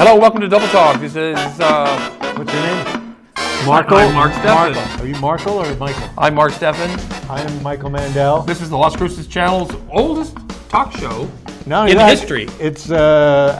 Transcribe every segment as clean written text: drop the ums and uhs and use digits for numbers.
Hello, welcome to Double Talk. This is, what's your name? Marco? I'm Mark Steffen. Are you Marco or Michael? I'm Mark Steffen. I'm Michael Mandel. This is the Las Cruces channel's oldest talk show No, in history. It's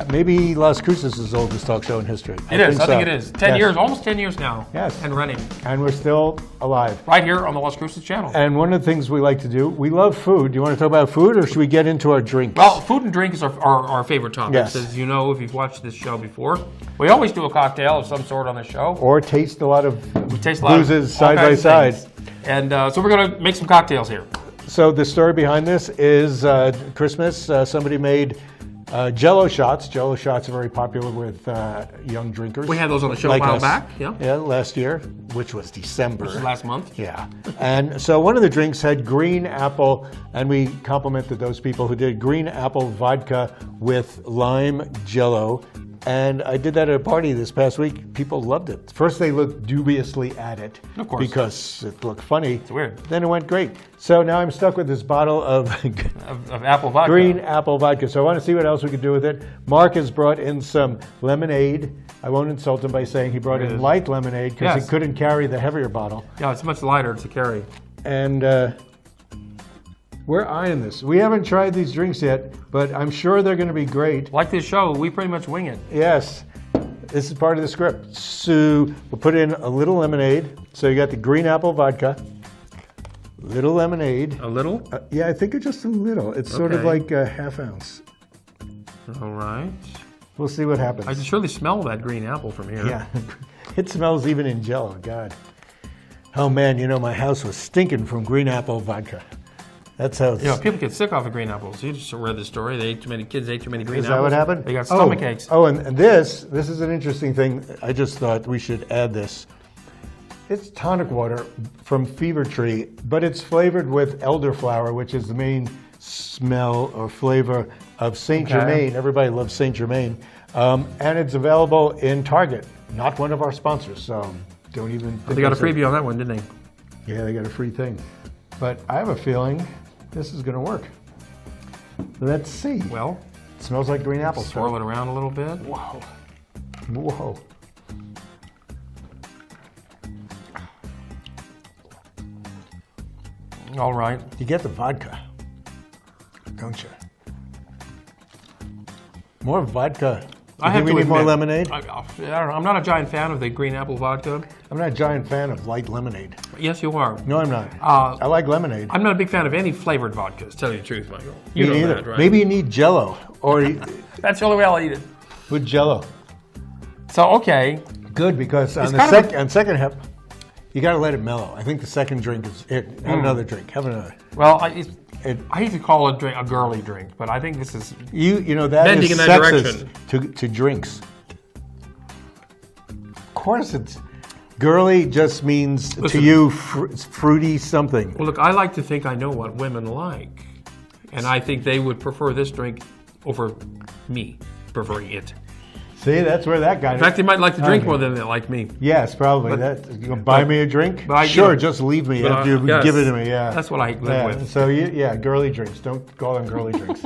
maybe Las Cruces' oldest talk show in history. I think it is. 10 years, almost 10 years now. Yes. And running. And we're still alive. Right here on the Las Cruces channel. And one of the things we like to do, we love food. Do you want to talk about food or should we get into our drinks? Well, food and drink is our favorite topics. Yes. As you know, if you've watched this show before, we always do a cocktail of some sort on the show. Or taste a lot of Taste a lot boozes of all side by kinds of side. things. And so we're going to make some cocktails here. So the story behind this is Christmas. Somebody made Jello shots. Jello shots are very popular with young drinkers. We had those on the show like a while us. back. Yeah. Yeah, last year, which was December. Which was last month. Yeah. And so one of the drinks had green apple, and we complimented those people who did green apple vodka with lime Jello. And I did that at a party this past week. People loved it. First, they looked dubiously at it. Of course. Because it looked funny. It's weird. Then it went great. So now I'm stuck with this bottle of apple vodka. Green apple vodka. So I want to see what else we could do with it. Mark has brought in some lemonade. I won't insult him by saying he brought in light lemonade because he couldn't carry the heavier bottle. Yeah, it's much lighter to carry. And we're eyeing this. We haven't tried these drinks yet, but I'm sure they're going to be great. Like this show, we pretty much wing it. Yes. This is part of the script. So we'll put in a little lemonade. So you got the green apple vodka, little lemonade. A little? Yeah, I think it's just a little. It's sort of like a half ounce. All right. We'll see what happens. I can surely smell that green apple from here. Yeah. It smells even in Jello. God. Oh man, you know, my house was stinking from green apple vodka. That's how it's... You know, people get sick off of green apples. You just read the story. They ate too many kids ate too many green apples. Is that what happened? They got stomach aches. Oh, and this is an interesting thing. I just thought we should add this. It's tonic water from Fever Tree, but it's flavored with elderflower, which is the main smell or flavor of Saint Germain. Everybody loves Saint Germain. And it's available in Target. Not one of our sponsors, so don't even... But they got a freebie on that one, didn't they? Yeah, they got a free thing. But I have a feeling this is going to work. Let's see. Well, it smells like green apple. Swirl it around a little bit. Whoa. Whoa. All right. You get the vodka, don't you? More vodka. I have we to need more admit, lemonade? I don't know. I'm not a giant fan of the green apple vodka. I'm not a giant fan of light lemonade. Yes, you are. No, I'm not. I like lemonade. I'm not a big fan of any flavored vodkas, to tell you the truth, Michael. You know that, right? Maybe you need Jello. Or that's the only way I'll eat it. With Jello. So, okay. Good, because on second half, you got to let it mellow. I think the second drink is it. Have another drink. Have another. Well, I hate to call it a girly drink, but I think this is you know that bending is in that direction to drinks. Of course, it's girly. Just means to you fruity something. Well, look, I like to think I know what women like, and I think they would prefer this drink over me preferring it. See, that's where that got In fact, they might like the drink more than they like me. Yes, probably. You gonna buy me a drink? Sure, just leave me after you give it to me. Yeah, that's what I live with. So girly drinks. Don't call them girly drinks.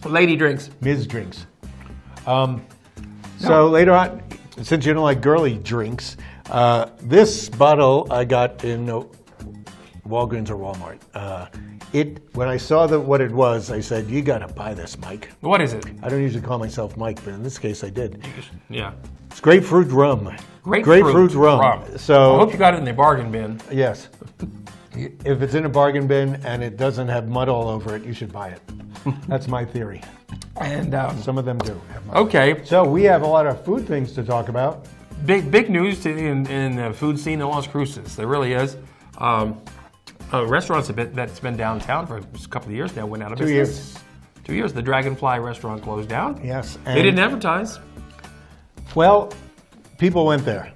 Lady drinks. Ms. drinks. So later on, since you don't like girly drinks, this bottle I got in Walgreens or Walmart. When I saw what it was, I said, "You got to buy this, Mike." What is it? I don't usually call myself Mike, but in this case, I did. Yeah. It's Grapefruit Rum. Grapefruit Rum. So I hope you got it in the bargain bin. Yes. If it's in a bargain bin and it doesn't have mud all over it, you should buy it. That's my theory. And some of them do have mud. Okay. So we have a lot of food things to talk about. Big news in the food scene in Las Cruces. There really is. Restaurants that's been downtown for a couple of years now went out of business. 2 years. The Dragonfly restaurant closed down. Yes. They didn't advertise. Well, people went there.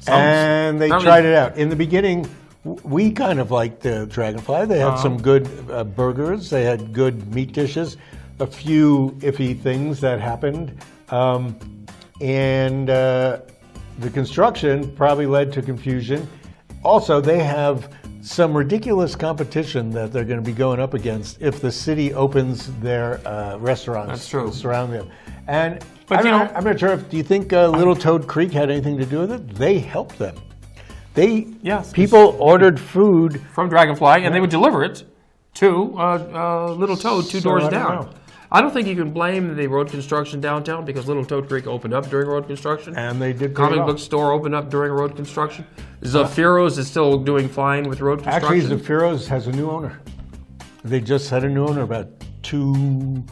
And they tried it out. In the beginning, we kind of liked the Dragonfly. They had some good burgers. They had good meat dishes. A few iffy things that happened. And the construction probably led to confusion. Also, they have some ridiculous competition that they're going to be going up against if the city opens their restaurants. That's true. Surround them. And But I'm not sure do you think Little Toad Creek had anything to do with it? They helped them. People ordered food from Dragonfly, and they would deliver it to Little Toad two doors down. I don't think you can blame the road construction downtown because Little Toad Creek opened up during road construction. And they did comic book store opened up during road construction. Zaffiro's is still doing fine with road construction. Actually, Zaffiro's has a new owner. They just had a new owner about 2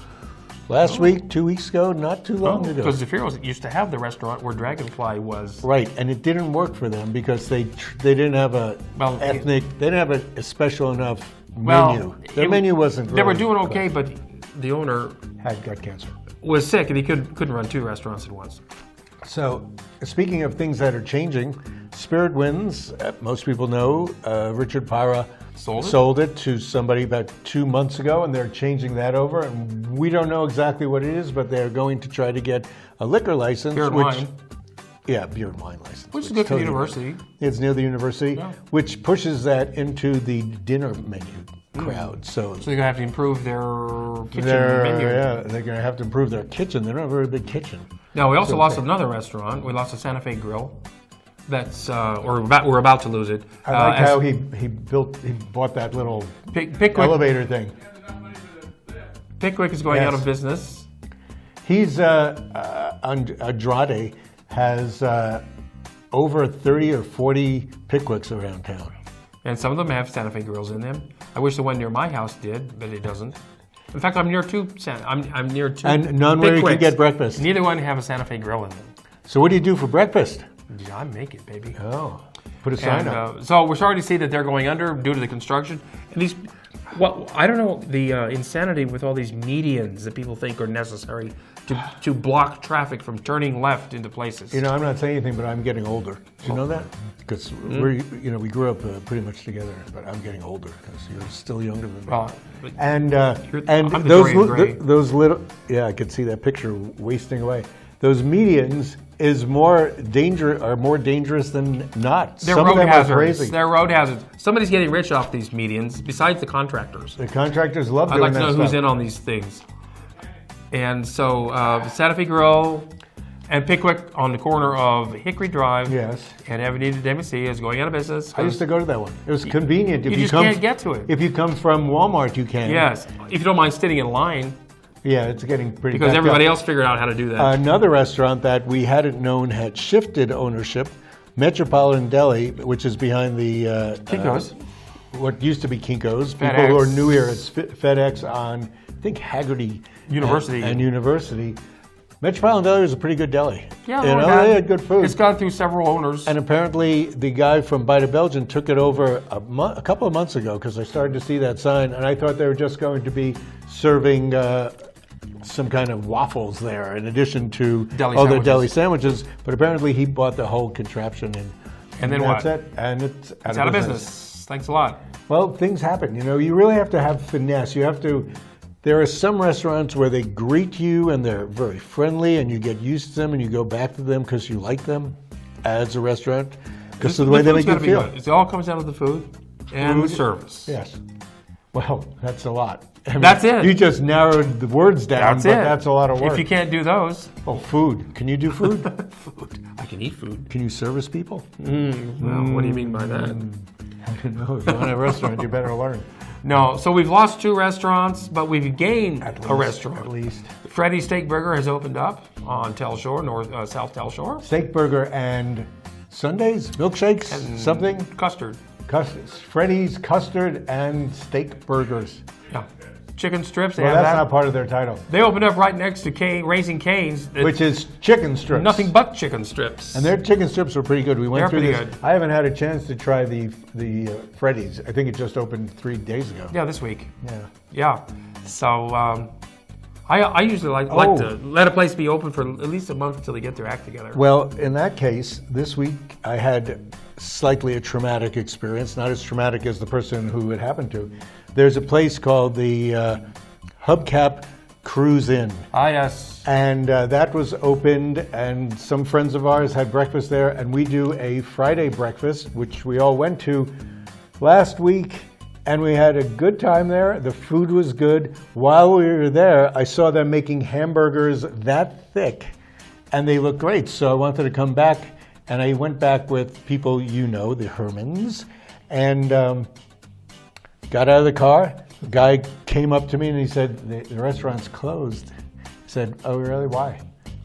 weeks ago, not too long ago. Because Zaffiro's used to have the restaurant where Dragonfly was. Right, and it didn't work for them because they didn't have they didn't have a special enough menu. Their menu wasn't. They were doing okay, but the owner had gut cancer. Was sick, and he couldn't run 2 restaurants at once. So, speaking of things that are changing, Spirit Winds, most people know, Richard Para sold it to somebody about 2 months ago, and they're changing that over. And we don't know exactly what it is, but they're going to try to get a liquor license. Beer and wine. Yeah, beer and wine license. Which is good for the university. It's near the university, which pushes that into the dinner menu crowd. So they're going to have to improve their kitchen menu. Yeah, they're going to have to improve their kitchen. They don't have a very big kitchen. Now, we also lost another restaurant. We lost a Santa Fe Grill. That's we're about to lose it. I like how he bought that little elevator thing. Pickwick is going out of business. He's Andrade has over 30 or 40 Pickwicks around town. And some of them have Santa Fe grills in them. I wish the one near my house did, but it doesn't. In fact, I'm near two. I'm near 2. And none where you can get breakfast. Neither one have a Santa Fe grill in them. So what do you do for breakfast? Yeah, I make it, baby. Oh, put a sign up. So we're starting to see that they're going under due to the construction. And these, I don't know the insanity with all these medians that people think are necessary to block traffic from turning left into places. You know, I'm not saying anything, but I'm getting older. Do you know that? Because we grew up pretty much together, but I'm getting older because you're still younger than me. And those little, I could see that picture wasting away. Those medians are more dangerous than not. They're road hazards. They're road hazards. Somebody's getting rich off these medians besides the contractors. The contractors love doing that. I'd like to know who's in on these things. And so Santa Fe Grill and Pickwick on the corner of Hickory Drive and Avenida de Mesilla is going out of business. I used to go to that one. It was convenient. You just can't get to it. If you come from Walmart, you can. Yes. If you don't mind standing in line. Yeah, it's getting pretty because everybody else figured out how to do that. Another restaurant that we hadn't known had shifted ownership, Metropolitan Deli, which is behind the Kinko's. What used to be Kinko's. FedEx. People who are new here, it's FedEx on, I think, Haggerty University. And University. Metropolitan Deli was a pretty good deli. Yeah, they had good food. It's gone through several owners. And apparently the guy from Bite of Belgium took it over a couple of months ago because I started to see that sign, and I thought they were just going to be serving some kind of waffles there in addition to the deli sandwiches. But apparently he bought the whole contraption, and then that's it. And it's out of business. Thanks a lot. Well, things happen. You know, you really have to have finesse. You have to. There are some restaurants where they greet you and they're very friendly and you get used to them and you go back to them because you like them as a restaurant because of the way they make you feel. It all comes down to the food and the service. Yes. Well, that's a lot. I mean, that's it. You just narrowed the words down, that's a lot of work. If you can't do those. Oh, food. Can you do food? Food. I can eat food. Can you service people? Well, what do you mean by that? I don't know. If you want a restaurant, you better learn. No, so we've lost 2 restaurants, but we've gained a restaurant. At least. Freddys Steak Burger has opened up on Tell Shore, South Tell Shore. Steak Burger and sundaes, milkshakes, and something? Custard. Freddys, custard, and steak burgers. Yeah. Chicken strips. Well, that's not part of their title. They opened up right next to Raising Cane's. Which is chicken strips. Nothing but chicken strips. And their chicken strips were pretty good. We went through this. Good. I haven't had a chance to try the Freddys. I think it just opened 3 days ago. Yeah, this week. Yeah. So I usually like to let a place be open for at least a month until they get their act together. Well, in that case, this week I had slightly a traumatic experience, not as traumatic as the person who it happened to. There's a place called the Hubcap Cruise Inn. Ah, yes. And that was opened, and some friends of ours had breakfast there, and we do a Friday breakfast, which we all went to last week, and we had a good time there. The food was good. While we were there, I saw them making hamburgers that thick, and they looked great. So I wanted to come back, and I went back with people you know, the Hermans, and got out of the car. The guy came up to me and he said, the restaurant's closed. I said, oh, really? Why?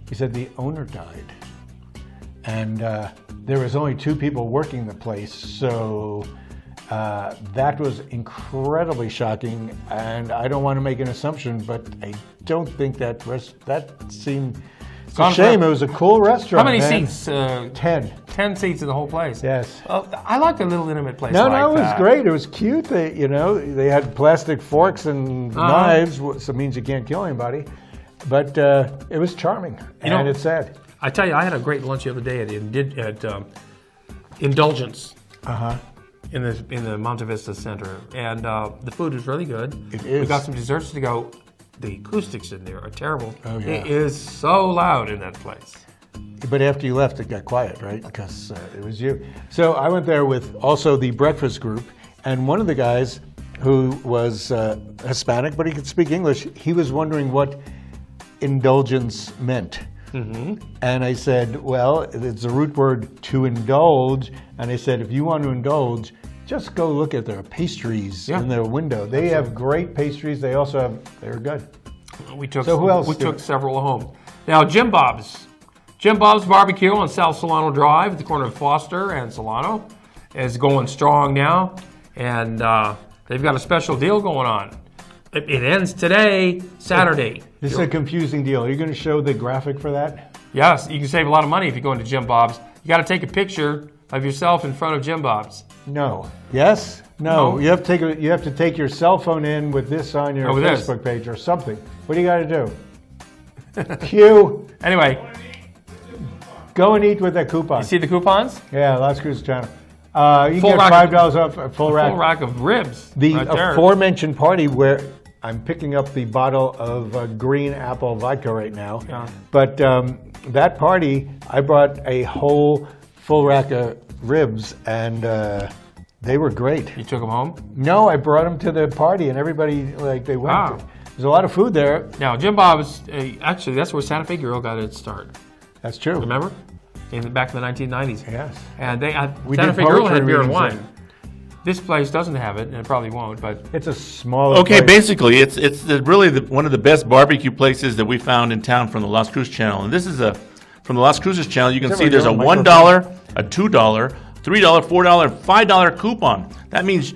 He said, the owner died. And there was only 2 people working the place, so that was incredibly shocking. And I don't want to make an assumption, but I don't think that seemed... It's a shame. It was a cool restaurant. How many man. seats? 10. 10 seats in the whole place. Yes. I like a little intimate place No, like it was that. great. It was cute. They had plastic forks and knives, so it means you can't kill anybody. But it was charming, and it's sad. I tell you, I had a great lunch the other day at Indulgence in the Monte Vista Center, and the food was really good. It is. We got some desserts to go. The acoustics in there are terrible. Oh, yeah. It is so loud in that place. But after you left, it got quiet, right? Because it was you. So I went there with also the breakfast group, and one of the guys who was Hispanic, but he could speak English, he was wondering what indulgence meant. Mm-hmm. And I said, well, it's a root word to indulge. And I said, if you want to indulge, just go look at their pastries in their window. They have great pastries. They also have, they're good. We took, so who else we took several home. Now, Jim Bob's BBQ on South Solano Drive at the corner of Foster and Solano is going strong now. And they've got a special deal going on. It ends today, Saturday. This is a confusing deal. Are you going to show the graphic for that? Yes, you can save a lot of money if you go into Jim Bob's. You got to take a picture of yourself in front of Jim Bob's. No. Yes? No. You have to take your cell phone in with this on your Facebook page or something. What do you got to do? Q. Anyway. Go and eat with that coupon. You see the coupons? Yeah, Las Cruces Channel. You can get $5 off a full rack. Full rack of ribs. The aforementioned party where I'm picking up the bottle of green apple vodka right now. Yeah. But that party, I brought a whole full rack of ribs, and they were great. You took them home? No, I brought them to the party, and everybody, they went. Wow. There's a lot of food there. Now, Jim Bob's, actually, that's where Santa Fe Grill got its start. That's true. Remember? Back in the 1990s. Yes. And Santa Fe Grill had beer and wine. This place doesn't have it, and it probably won't, but... It's a smaller Okay, place. Basically, it's really one of the best barbecue places that we found in town from the Las Cruces Channel. And this is from the Las Cruces Channel, you can see there's a $1, a $2, $3, $4, $5 coupon. That means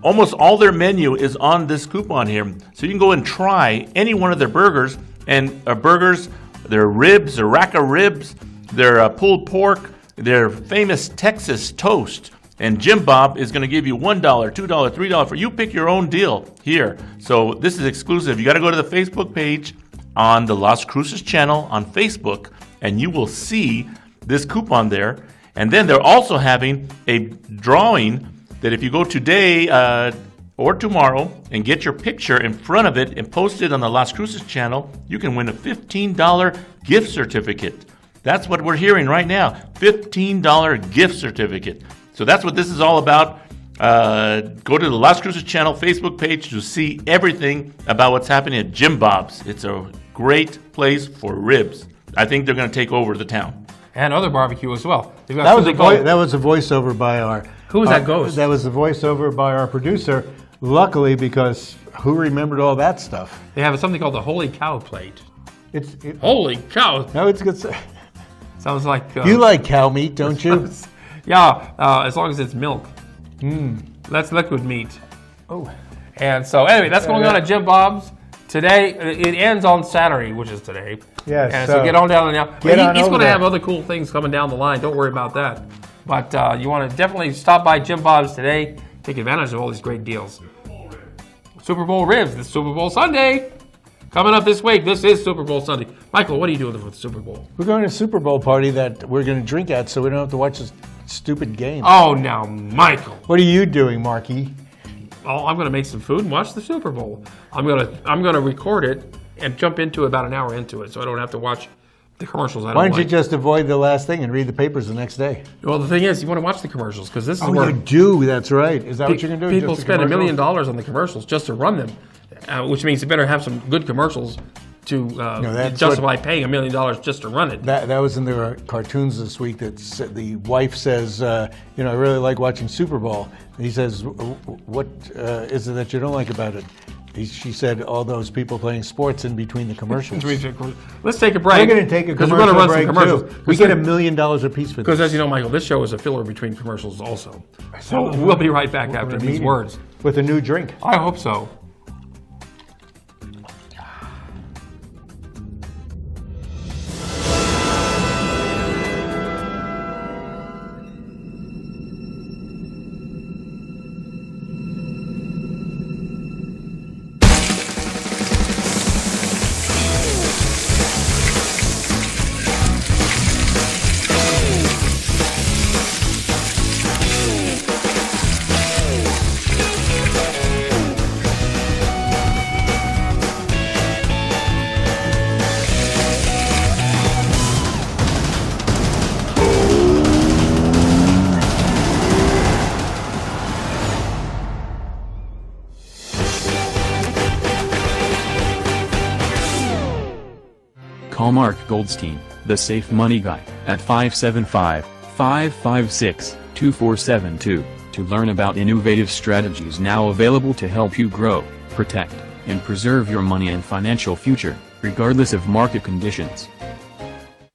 almost all their menu is on this coupon here. So you can go and try any one of their burgers, and their ribs, their rack of ribs, their pulled pork, their famous Texas toast. And Jim Bob is going to give you $1, $2, $3 for you pick your own deal here. So this is exclusive. You got to go to the Facebook page on the Las Cruces Channel on Facebook, and you will see this coupon there. And then they're also having a drawing that if you go today or tomorrow and get your picture in front of it and post it on the Las Cruces Channel, you can win a $15 gift certificate. That's what we're hearing right now, $15 gift certificate. So that's what this is all about. Go to the Las Cruces Channel Facebook page to see everything about what's happening at Jim Bob's. It's a great place for ribs. I think they're going to take over the town. And other barbecue as well. That was a voiceover by our... Who was that ghost? That was a voiceover by our producer. Luckily, because who remembered all that stuff? They have something called the Holy Cow Plate. Holy cow! No, it's good. Sounds like... you like cow meat, don't you? Yeah, as long as it's milk. That's liquid meat. Oh. And so, anyway, that's going on at Jim Bob's. Today, it ends on Saturday, which is today. Yes. And so get on down there now. He's going to have other cool things coming down the line. Don't worry about that. But you want to definitely stop by Jim Bob's today. Take advantage of all these great deals. Super Bowl ribs. This Super Bowl Sunday. Coming up this week, this is Super Bowl Sunday. Michael, what are you doing for the Super Bowl? We're going to a Super Bowl party that we're going to drink at so we don't have to watch this stupid game. Oh, now, Michael. What are you doing, Marky? Oh, I'm going to make some food and watch the Super Bowl. I'm going to record it and jump into about an hour into it so I don't have to watch The commercials I don't Why don't like. you just avoid the last thing and read the papers the next day? Well, the thing is, you want to watch the commercials because this is Oh, where you do. That's right. Is that what you're going to do? people Just the spend $1 million commercials? on the commercials just to run them, which means you better have some good commercials to that's justify paying $1 million just to run it. That was in the cartoons this week. That said, the wife says, I really like watching Super Bowl. And he says, what is it that you don't like about it? She said, all those people playing sports in between the commercials. Let's take a break. We're going to take a because we're going to run some commercials. Too. We get $1 million a piece for this. Because as you know, Michael, this show is a filler between commercials also. So we'll be right back after these words. With a new drink. I hope so. Call Mark Goldstein, the Safe Money Guy, at 575-556-2472, to learn about innovative strategies now available to help you grow, protect, and preserve your money and financial future, regardless of market conditions.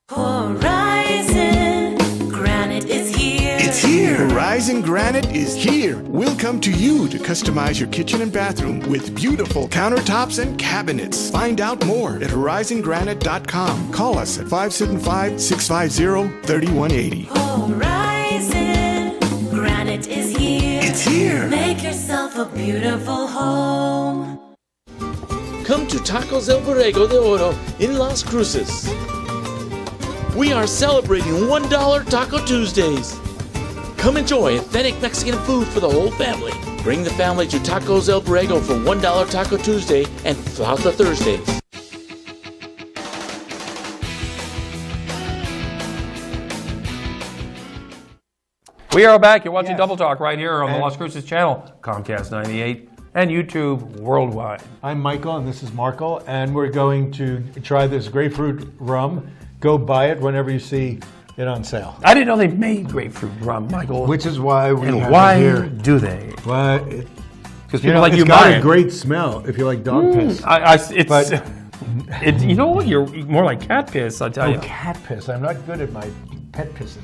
Horizon Granite is here. It's here! Horizon Granite is here. We'll come to you to customize your kitchen and bathroom with beautiful countertops and cabinets. Find out more at horizongranite.com. Call us at 575-650-3180. Horizon Granite is here. It's here! Make yourself a beautiful home. Come to Tacos El Borrego de Oro in Las Cruces. We are celebrating $1 Taco Tuesdays. Come enjoy authentic Mexican food for the whole family. Bring the family to Tacos El Borrego for $1 Taco Tuesday and Flauta Thursdays. We are back. You're watching Yes. Double Talk right here on the And- Las Cruces channel, Comcast 98, and YouTube worldwide. I'm Michael, and this is Marco, and we're going to try this Grapefruit Rum. Go buy it whenever you see it on sale. I didn't know they made grapefruit rum, Michael. Which is why we and have why it here. do they? Why? Because people like it's you got buy a it. great smell if you like dog piss. It's, But- you know what? You're more like cat piss, I tell Oh, you. cat piss. I'm not good at my pet pisses.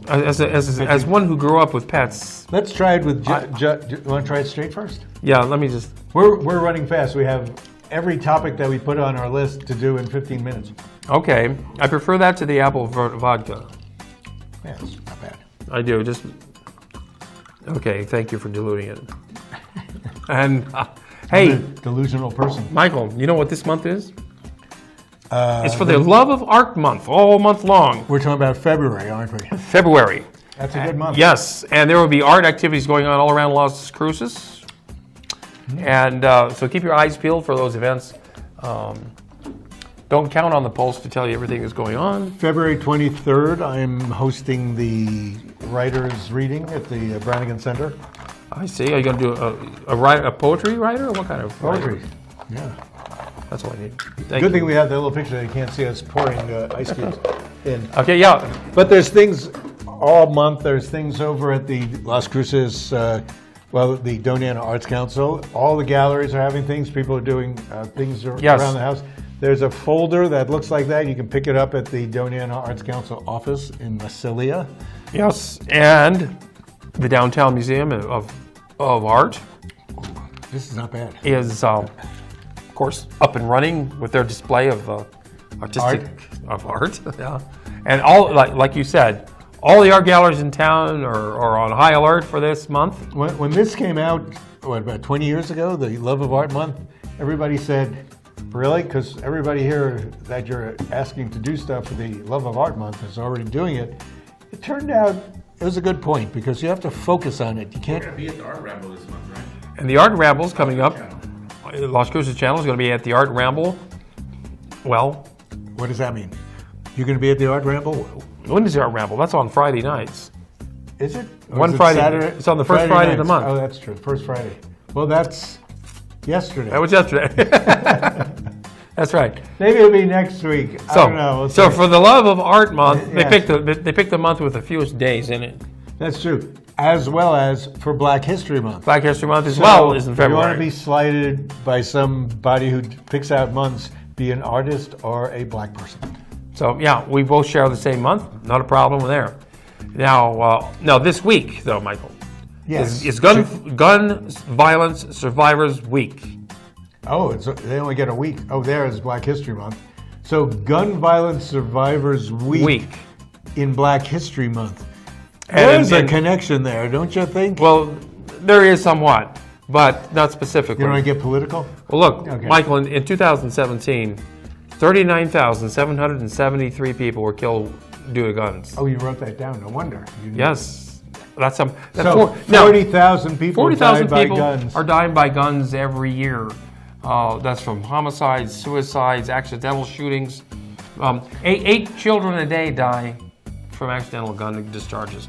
As one who grew up with pets, Let's try it with. You want to try it straight first? yeah. Let me just. We're running fast. We have every topic that we put on our list to do in 15 minutes. Okay, I prefer that to the apple vodka. Yeah, it's not bad. I do. Just okay. Thank you for diluting it. And hey, I'm a delusional person. Michael, you know what this month is? It's for the Love of Art Month, all month long. We're talking about February, aren't we? February. That's a good month. Yes, and there will be art activities going on all around Las Cruces. And so keep your eyes peeled for those events. Don't count on the Pulse to tell you everything that's going on. February 23rd, I'm hosting the writers' reading at the Brannigan Center. I see. Are you going to do a poetry writer or what kind of Poetry. writer? Yeah. That's all I need. Thank Good you. thing we have that little picture that you can't see us pouring ice cubes in. Okay, yeah. But there's things all month. There's things over at the Las Cruces, the Doniana Arts Council. All the galleries are having things. People are doing things Yes. around the house. There's a folder that looks like that. You can pick it up at the Doniana Arts Council office in Massilia. Yes, and the Downtown Museum of Art This is not bad. is, of course, up and running with their display of artistic art. Yeah, and all like you said, all the art galleries in town are on high alert for this month. When this came out, about 20 years ago, the Love of Art Month, everybody said, really? Because everybody here that you're asking to do stuff for the Love of Art Month is already doing it. It turned out it was a good point because you have to focus on it. You can't. We're going to be at the Art Ramble this month, right? And the Art Ramble's coming up. Las Cruces Channel is going to be at the Art Ramble. Well, What does that mean? You going to be at the Art Ramble? When is our ramble? That's on Friday nights. Is it? Or One is it Friday. Saturday? It's on the first Friday of the nights? month. Oh, that's true. First Friday. Well, that's yesterday. That was yesterday. That's right. Maybe it'll be next week. I don't know. We'll So see. for the love of art month, Yes. they picked the month with the fewest days in it. That's true. As well as for Black History Month. Black History Month as So, well is in if you want February. to be slighted by somebody who picks out months, be an artist or a black person. So yeah, we both share the same month. Not a problem there. Now this week though, Michael, Yes. is gun violence survivors week. Oh, they only get a week. Oh, there is Black History Month. So Gun Violence Survivors Week. In Black History Month. There's a connection there, don't you think? Well, there is somewhat, but not specifically. You don't want to get political? Well, look, Okay. Michael, in 2017, 39,773 people were killed due to guns. Oh, you wrote that down. No wonder. Yes, that's some. So 40,000 people 40,000 died by people guns. are dying by guns every year. That's from homicides, suicides, accidental shootings. Eight children a day die from accidental gun discharges.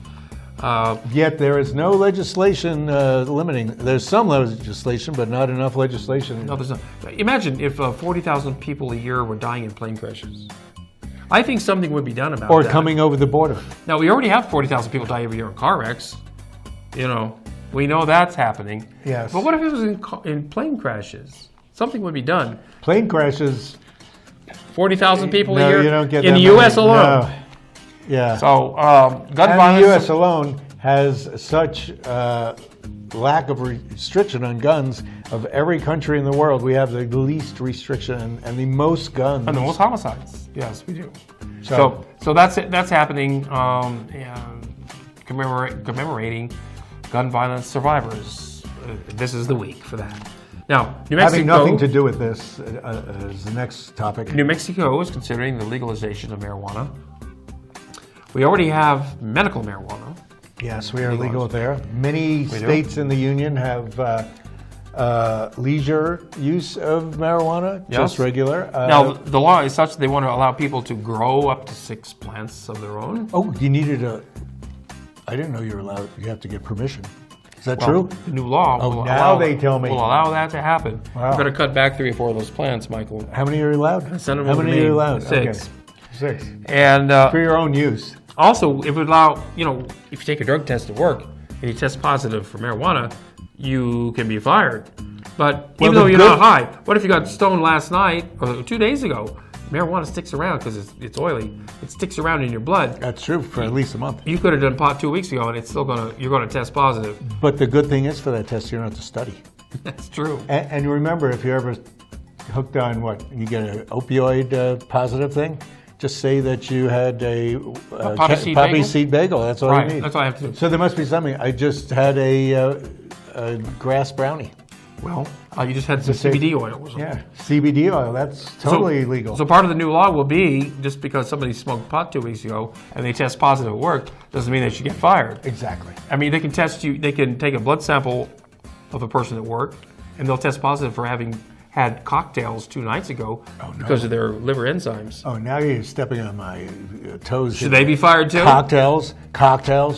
Yet there is no legislation limiting. There's some legislation, but not enough legislation. No, there's not. Imagine if 40,000 people a year were dying in plane crashes. I think something would be done about Or that. coming over the border. Now, we already have 40,000 people die every year in car wrecks. You know, we know that's happening. Yes. But what if it was in plane crashes? Something would be done. Plane crashes. 40,000 people a No, year you don't get in that the U.S. many. alone. No. Yeah. So, gun And violence. the U.S. alone has such lack of restriction on guns of every country in the world. We have the least restriction and the most guns. And the most homicides. Yes, we do. So- So that's it. That's happening. Commemorating gun violence survivors. This is the week for that. Now, New Mexico. Having nothing to do with this is the next topic. New Mexico is considering the legalization of marijuana. We already have medical marijuana. Yes, we are legal there. Many states in the union have leisure use of marijuana, just Yes. regular. Now, the law is such that they want to allow people to grow up to 6 plants of their own. Oh, you needed I didn't know you were allowed. You have to get permission. Is that Well, true? The new law will now allow, they tell me. will allow that to happen. Wow. You better cut back 3 or 4 of those plants, Michael. How many are you allowed? Send them How over many to are you me. allowed? 6. Okay. 6. And For your own use. also, it would allow, if you take a drug test at work and you test positive for marijuana, you can be fired. But even though you're not high, what if you got stoned last night or 2 days ago? Marijuana sticks around because it's oily. It sticks around in your blood. That's true for at least a month. You could have done pot 2 weeks ago, and it's still you're gonna test positive. But the good thing is for that test, you don't have to study. That's true. And remember, if you're ever hooked on you get an opioid positive thing, just say that you had a poppy seed bagel. That's all Right, you need. that's all I have to do. So there must be something. I just had a grass brownie. Well, you just had some CBD oil or something. Yeah, CBD oil. That's totally legal. So part of the new law will be just because somebody smoked pot 2 weeks ago and they test positive at work doesn't mean they should get fired. Exactly. I mean, they can test you. They can take a blood sample of a person at work, and they'll test positive for having had cocktails 2 nights ago because of their liver enzymes. Oh, now you're stepping on my toes. Should they be fired too? Cocktails,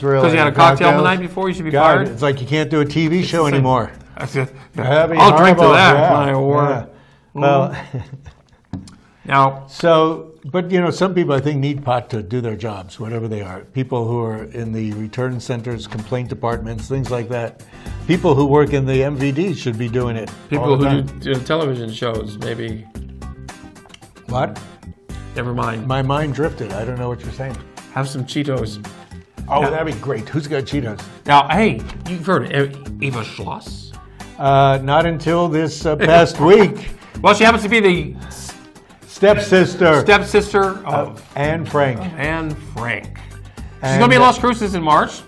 really. Because you had a cocktail the night before, you should be fired? It's like you can't do a TV show anymore. I'll I'll drink to that. My word. Yeah. Well, Now, but some people I think need pot to do their jobs, whatever they are. People who are in the return centers, complaint departments, things like that. People who work in the MVD should be doing it. people who do television shows, maybe. What? Never mind. My mind drifted. I don't know what you're saying. Have some Cheetos. Oh, that'd be great. Who's got Cheetos? Now, hey, you've heard of Eva Schloss? Not until this past week. Well, she happens to be the Stepsister of Anne Frank. Anne Frank. She's And, going to be in Las Cruces in March.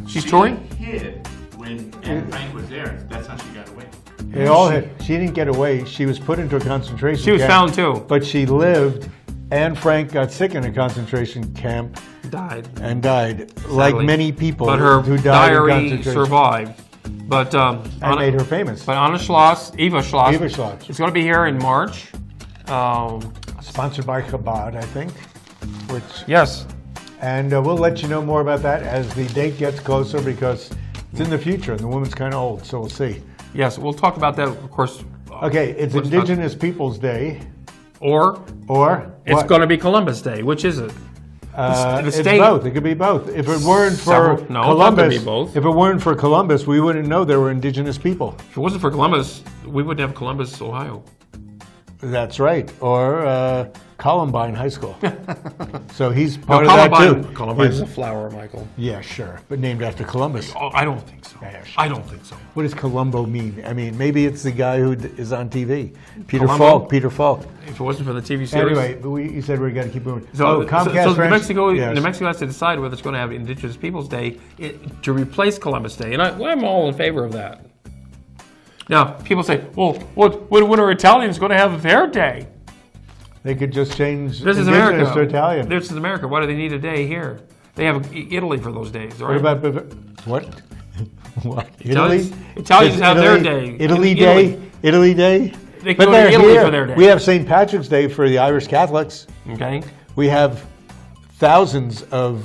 She's touring. Hid when Anne Frank was there. That's how she got away. They all had. She didn't get away. She was put into a concentration camp. She was found too. But she lived. Anne Frank got sick in a concentration camp Died. and died, like Sadly. many people But her who died in diary concentration. survived. But And made her famous. But Eva Schloss, Eva Schloss. it's going to be here in March. Sponsored by Chabad, I think. which Yes. and we'll let you know more about that as the date gets closer because it's in the future and the woman's kind of old, so we'll see. Yes, we'll talk about that, of course. Okay, it's what's Indigenous Peoples Day, Or it's it's going to be Columbus Day. Which is it? The it's state. both. It could be both. If it weren't for Several- no, it's not gonna Columbus, be both. if it weren't for Columbus, we wouldn't know there were Indigenous people. If it wasn't for Columbus, we wouldn't have Columbus, Ohio. That's right. Or Columbine High School. So he's part of that too. Columbine is His- a flower, Michael. Yeah, sure, but named after Columbus. Oh, I don't think so. Yeah, sure. I don't think so. What does Columbo mean? I mean, maybe it's the guy who is on TV, Peter Columbo? Falk. Peter Falk. If it wasn't for the TV series. Anyway, you said we got to keep moving. So, Comcast. New French- Mexico, yes. New Mexico has to decide whether it's going to have Indigenous Peoples Day to replace Columbus Day, and I'm all in favor of that. Now, people say, "Well, when are Italians going to have their day?" They could just change This is Indigenous America. to Italian. This is America. Why do they need a day here? They have Italy for those days, right? What about what? What? Italians- Italy? Italians Is have their day. Italy In Day. Italy. Italy Day. They can go to they're Italy here. for their day. We have St. Patrick's Day for the Irish Catholics. Okay. We have thousands of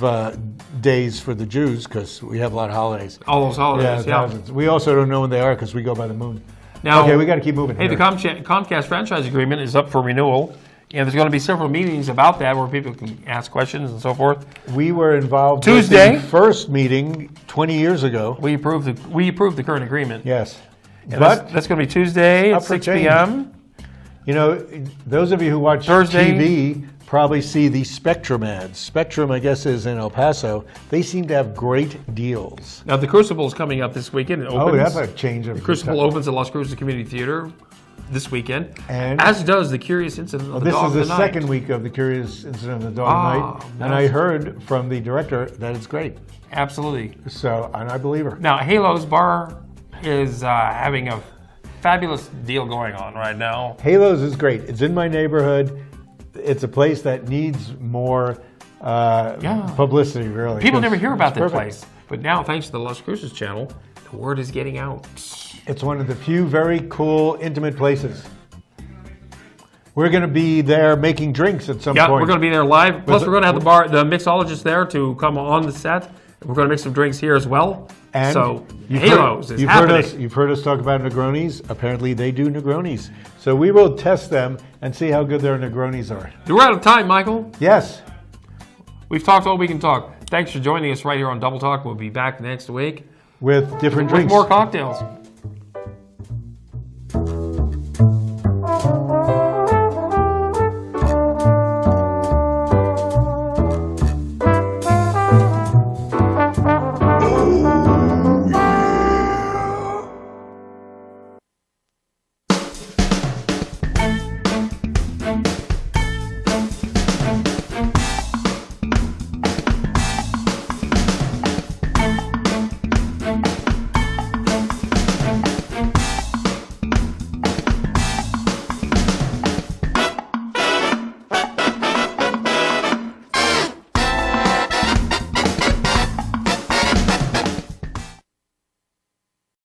days for the Jews because we have a lot of holidays. All those holidays. Yeah. Thousands. We also don't know when they are because we go by the moon. Now, Okay, we got to keep moving. Hey, here. the Comcast franchise agreement is up for renewal, and there's going to be several meetings about that where people can ask questions and so forth. We were involved Tuesday. with the first meeting 20 years ago. We approved the current agreement. Yes. And But, that's going to be Tuesday Up at for 6 change. p.m. you know, those of you who watch Thursday. TV probably see the Spectrum ads. Spectrum, I guess, is in El Paso. They seem to have great deals. Now, the Crucible is coming up this weekend. It opens. Oh, that's a change of... The Crucible opens at Las Cruces Community Theater this weekend, And- as does the Curious Incident of the This Dog is the of the Night. second week of the Curious Incident of the Dog Ah, Night. And I heard from the director that it's great. Absolutely. So, and I believe her. Now, Halo's Bar is having a fabulous deal going on right now. Halos is great. It's in my neighborhood. It's a place that needs more publicity, really. People never 'cause hear about it's that perfect. place, but now, thanks to the Las Cruces channel, the word is getting out. It's one of the few very cool, intimate places. We're going to be there making drinks at some Yeah, point. we're going to be there live. Plus, the- we're going to have the mixologist there to come on the set. We're going to make some drinks here as well. And so, you've Halos heard, is you've happening. heard us talk about Negronis. Apparently, they do Negronis. So we will test them and see how good their Negronis are. We're out of time, Michael. Yes. We've talked all we can talk. Thanks for joining us right here on Double Talk. We'll be back next week With different with drinks. more cocktails.